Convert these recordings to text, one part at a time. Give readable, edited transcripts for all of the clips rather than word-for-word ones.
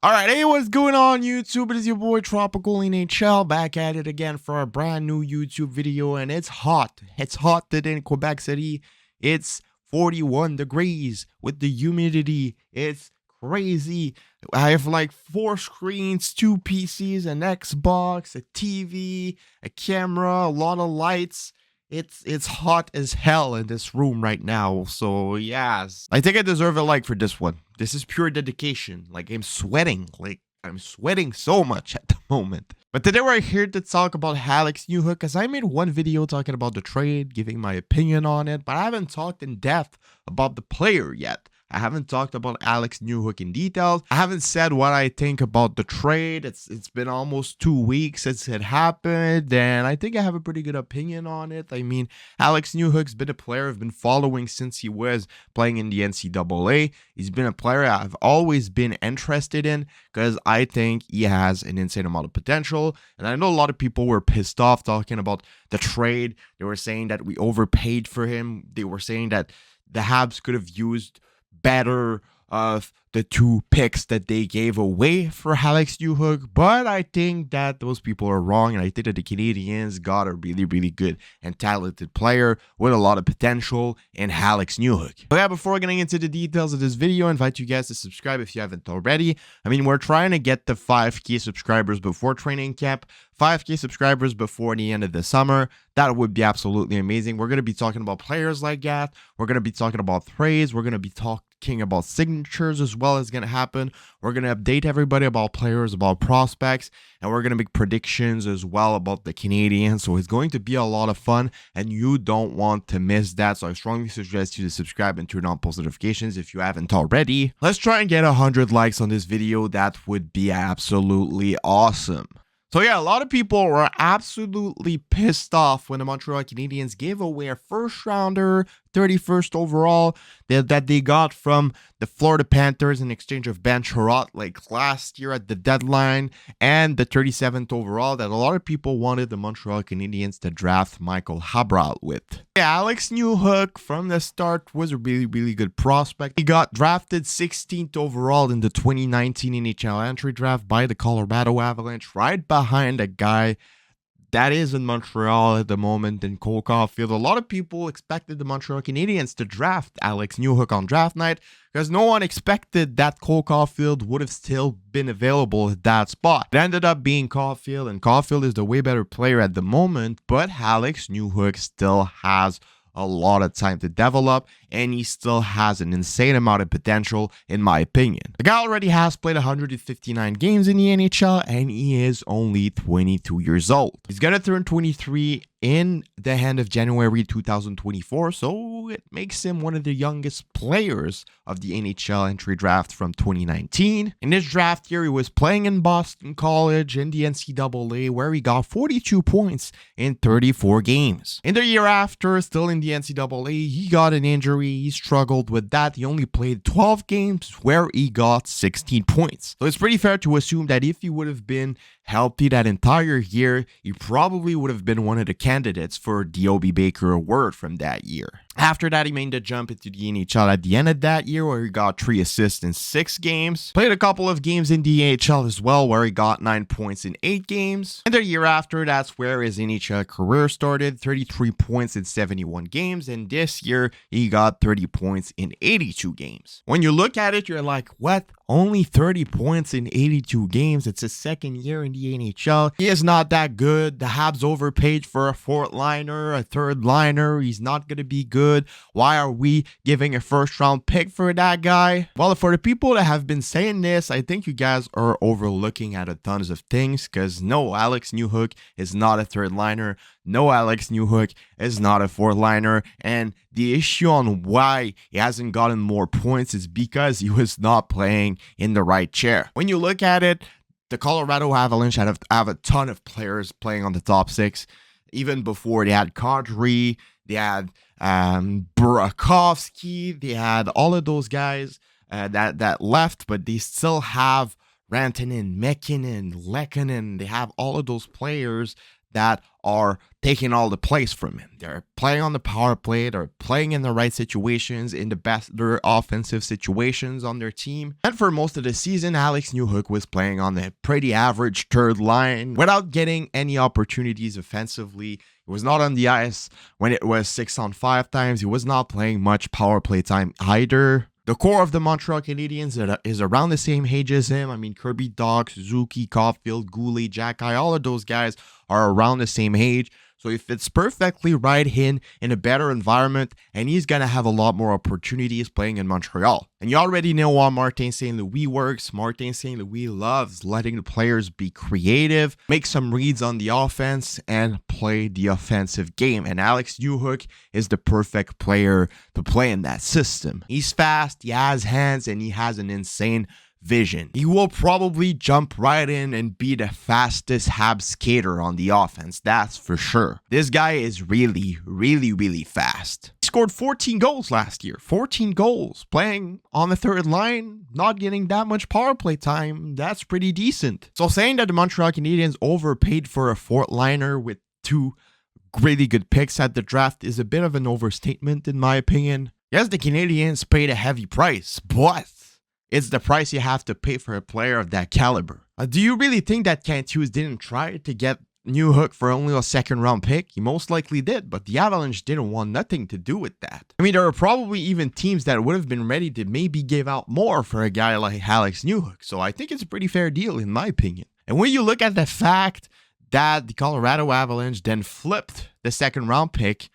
All right, hey, what's going on, YouTube? It is your boy Tropicalnhl back at it again for a brand new YouTube video, and it's hot. It's hot today in Quebec City. It's 41 degrees with the humidity. It's crazy. I have like 4 screens, 2 PCs, an Xbox, a TV, a camera, a lot of lights. It's hot as hell in this room right now. So yes, I think I deserve a like for this one. This is pure dedication. Like I'm sweating so much at the moment. But today we're here to talk about Alex Newhook, because I made one video talking about the trade, giving my opinion on it, but I haven't talked in depth about the player yet. I haven't talked about Alex Newhook in details. I haven't said what I think about the trade. It's been almost 2 weeks since it happened, and I think I have a pretty good opinion on it. I mean, Alex Newhook's been a player I've been following since he was playing in the NCAA. He's been a player I've always been interested in because I think he has an insane amount of potential. And I know a lot of people were pissed off talking about the trade. They were saying that we overpaid for him. They were saying that the Habs could have used better of the 2 picks that they gave away for Alex Newhook, but I think that those people are wrong, and I think that the Canadiens got a really good and talented player with a lot of potential in Alex Newhook. But yeah, before getting into the details of this video, I invite you guys to subscribe if you haven't already. I mean, we're trying to get the 5K subscribers before training camp, 5K subscribers before the end of the summer. That would be absolutely amazing. We're going to be talking about players like that. We're going to be talking about trades. We're going to be talking about signatures as well as going to happen. We're going to update everybody about players, about prospects, and we're going to make predictions as well about the Canadiens. So it's going to be a lot of fun, and you don't want to miss that. So I strongly suggest you to subscribe and turn on post notifications if you haven't already. Let's try and get 100 likes on this video. That would be absolutely awesome. So yeah, a lot of people were absolutely pissed off when the Montreal Canadiens gave away a first rounder, 31st overall, that they got from the Florida Panthers in exchange of Ben Sherratt like last year at the deadline, and the 37th overall that a lot of people wanted the Montreal Canadiens to draft Michael Habs with. Yeah, Alex Newhook from the start was a really good prospect. He got drafted 16th overall in the 2019 NHL entry draft by the Colorado Avalanche, right behind a guy that is in Montreal at the moment in Cole Caulfield. A lot of people expected the Montreal Canadiens to draft Alex Newhook on draft night because no one expected that Cole Caulfield would have still been available at that spot. It ended up being Caulfield, and Caulfield is the way better player at the moment, but Alex Newhook still has a lot of time to develop, and he still has an insane amount of potential in my opinion. The guy already has played 159 games in the NHL, and he is only 22 years old. He's gonna turn 23 in the end of January 2024, so it makes him one of the youngest players of the NHL entry draft from 2019. In this draft year, he was playing in Boston College in the NCAA, where he got 42 points in 34 games. In the year after, still in the NCAA, he got an injury. He struggled with that. He only played 12 games where he got 16 points. So it's pretty fair to assume that if he would have been healthy that entire year, he probably would have been one of the candidates for the Obi Baker Award from that year. After that, he made the jump into the NHL at the end of that year, where he got 3 assists in 6 games. Played a couple of games in the AHL as well, where he got 9 points in 8 games. And the year after, that's where his NHL career started, 33 points in 71 games. And this year, he got 30 points in 82 games. When you look at it, you're like, what? Only 30 points in 82 games. It's his second year in the NHL. He is not that good. The Habs overpaid for a 4th liner, a 3rd liner. He's not going to be good. Why are we giving a first round pick for that guy? Well, for the people that have been saying this, I think you guys are overlooking at a tons of things, because no, Alex Newhook is not a 3rd liner. No, Alex Newhook is not a 4th liner. And the issue on why he hasn't gotten more points is because he was not playing in the right chair. When you look at it, the Colorado Avalanche have a ton of players playing on the top 6. Even before, they had Kadri, they had Burakovsky, they had all of those guys that left, but they still have Rantanen, Mäkinen, Lehkonen. They have all of those players that are taking all the place from him. They're playing on the power play. They're playing in the right situations, in the best their offensive situations on their team. And for most of the season, Alex Newhook was playing on the pretty average third line without getting any opportunities offensively. He was not on the ice when it was 6-on-5 times. He was not playing much power play time either. The core of the Montreal Canadiens is around the same age as him. I mean, Kirby Dach, Suzuki, Caulfield, Goulet, Jacky, all of those guys are around the same age. So he fits perfectly right in a better environment, and he's going to have a lot more opportunities playing in Montreal. And you already know how Martin St. Louis works. Martin St. Louis loves letting the players be creative, make some reads on the offense, and play the offensive game. And Alex Newhook is the perfect player to play in that system. He's fast, he has hands, and he has an insane vision. He will probably jump right in and be the fastest Habs skater on the offense, that's for sure. This guy is really, really, really fast. He scored 14 goals last year. 14 goals. Playing on the third line, not getting that much power play time, that's pretty decent. So saying that the Montreal Canadiens overpaid for a fourth liner with 2 really good picks at the draft is a bit of an overstatement in my opinion. Yes, the Canadiens paid a heavy price, but it's the price you have to pay for a player of that caliber. Do you really think that Kent Hughes didn't try to get Newhook for only a second-round pick? He most likely did, but the Avalanche didn't want nothing to do with that. I mean, there are probably even teams that would have been ready to maybe give out more for a guy like Alex Newhook, so I think it's a pretty fair deal in my opinion. And when you look at the fact that the Colorado Avalanche then flipped the second-round pick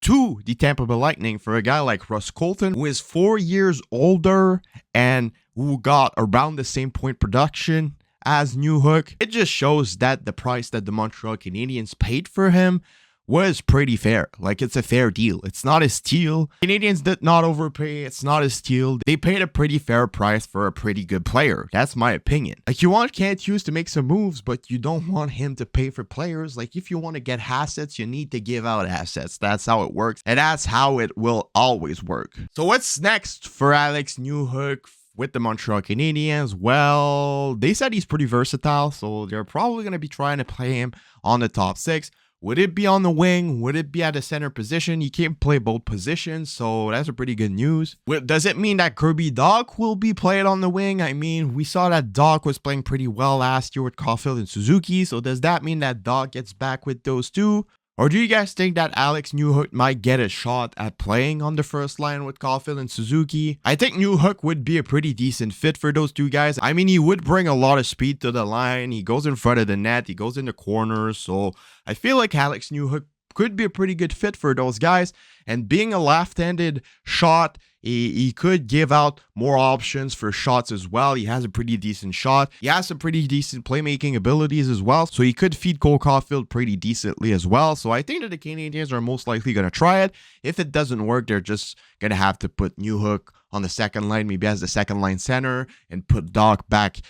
to the Tampa Bay Lightning for a guy like Russ Colton, who is 4 years older and who got around the same point production as Newhook, it just shows that the price that the Montreal Canadiens paid for him was pretty fair. Like, it's a fair deal. It's not a steal. Canadiens did not overpay. It's not a steal. They paid a pretty fair price for a pretty good player. That's my opinion. Like, you want Kent Hughes to make some moves, but you don't want him to pay for players. Like, if you want to get assets, you need to give out assets. That's how it works. And that's how it will always work. So what's next for Alex Newhook with the Montreal Canadiens? Well, they said he's pretty versatile, so they're probably going to be trying to play him on the top 6. Would it be on the wing? Would it be at the center position? He can't play both positions, so that's a pretty good news. Does it mean that Kirby Dach will be played on the wing? I mean, we saw that Dach was playing pretty well last year with Caulfield and Suzuki, so does that mean that Dach gets back with those two? Or do you guys think that Alex Newhook might get a shot at playing on the first line with Caulfield and Suzuki? I think Newhook would be a pretty decent fit for those two guys. I mean, he would bring a lot of speed to the line. He goes in front of the net. He goes in the corners. So I feel like Alex Newhook could be a pretty good fit for those guys. And being a left-handed shot, he could give out more options for shots as well. He has a pretty decent shot. He has some pretty decent playmaking abilities as well. So he could feed Cole Caulfield pretty decently as well. So I think that the Canadiens are most likely going to try it. If it doesn't work, they're just going to have to put Newhook on the second line, maybe as the second line center, and put Dach back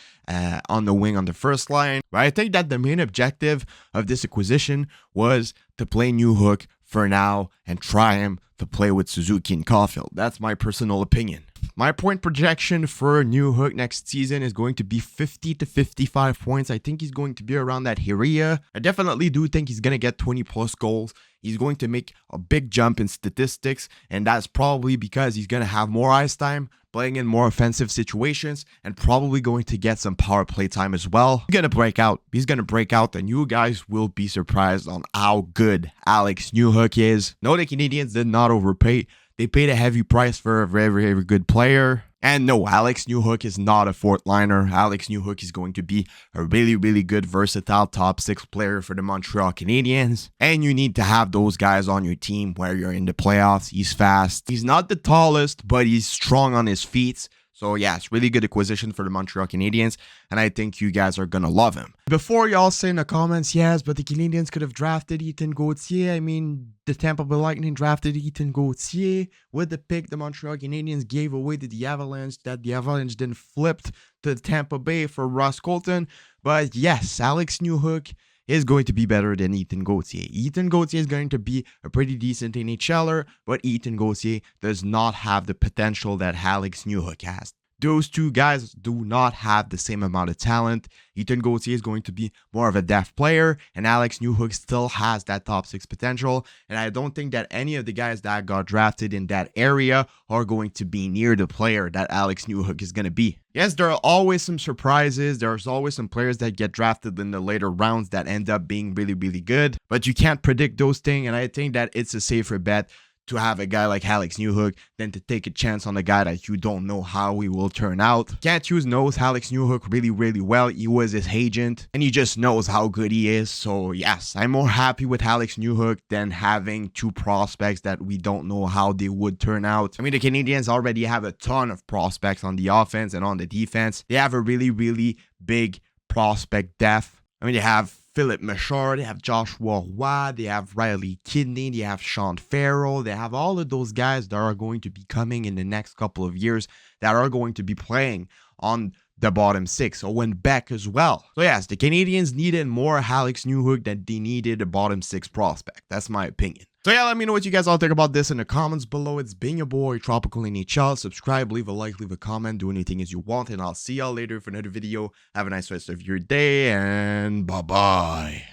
on the wing on the first line. But I think that the main objective of this acquisition was to play Newhook for now and try him to play with Suzuki and Caulfield. That's my personal opinion. My point projection for Newhook next season is going to be 50 to 55 points. I think he's going to be around that area. I definitely do think he's going to get 20 plus goals. He's going to make a big jump in statistics, and that's probably because he's going to have more ice time, playing in more offensive situations, and probably going to get some power play time as well. He's going to break out. He's going to break out, and you guys will be surprised on how good Alex Newhook is. No, the Canadiens did not overpay. They paid a heavy price for a very, very good player. And no, Alex Newhook is not a fourth liner. Alex Newhook is going to be a really, really good, versatile top 6 player for the Montreal Canadiens. And you need to have those guys on your team where you're in the playoffs. He's fast. He's not the tallest, but he's strong on his feet. So yeah, it's really good acquisition for the Montreal Canadiens, and I think you guys are going to love him. Before y'all say in the comments, yes, but the Canadiens could have drafted Ethan Gauthier. I mean, the Tampa Bay Lightning drafted Ethan Gauthier with the pick the Montreal Canadiens gave away to the Avalanche, that the Avalanche then flipped to Tampa Bay for Ross Colton. But yes, Alex Newhook is going to be better than Ethan Gauthier. Ethan Gauthier is going to be a pretty decent NHLer, but Ethan Gauthier does not have the potential that Alex Newhook has. Those two guys do not have the same amount of talent. Ethan Gauthier is going to be more of a depth player, and Alex Newhook still has that top 6 potential. And I don't think that any of the guys that got drafted in that area are going to be near the player that Alex Newhook is going to be. Yes, there are always some surprises. There's always some players that get drafted in the later rounds that end up being really, really good, but you can't predict those things. And I think that it's a safer bet to have a guy like Alex Newhook than to take a chance on a guy that you don't know how he will turn out. Can't Hughes knows Alex Newhook really, really well. He was his agent, and he just knows how good he is. So yes, I'm more happy with Alex Newhook than having two prospects that we don't know how they would turn out. I mean, the Canadiens already have a ton of prospects on the offense and on the defense. They have a really, really big prospect depth. I mean, they have Philip Machard, they have Joshua Roy, they have Riley Kidney, they have Sean Farrell, they have all of those guys that are going to be coming in the next couple of years that are going to be playing on the bottom 6. Owen Beck as well. So yes, the Canadiens needed more Alex Newhook than they needed a bottom 6 prospect. That's my opinion. So yeah, let me know what you guys all think about this in the comments below. It's been your boy, Tropical NHL. Subscribe, leave a like, leave a comment, do anything as you want, and I'll see y'all later for another video. Have a nice rest of your day, and bye-bye.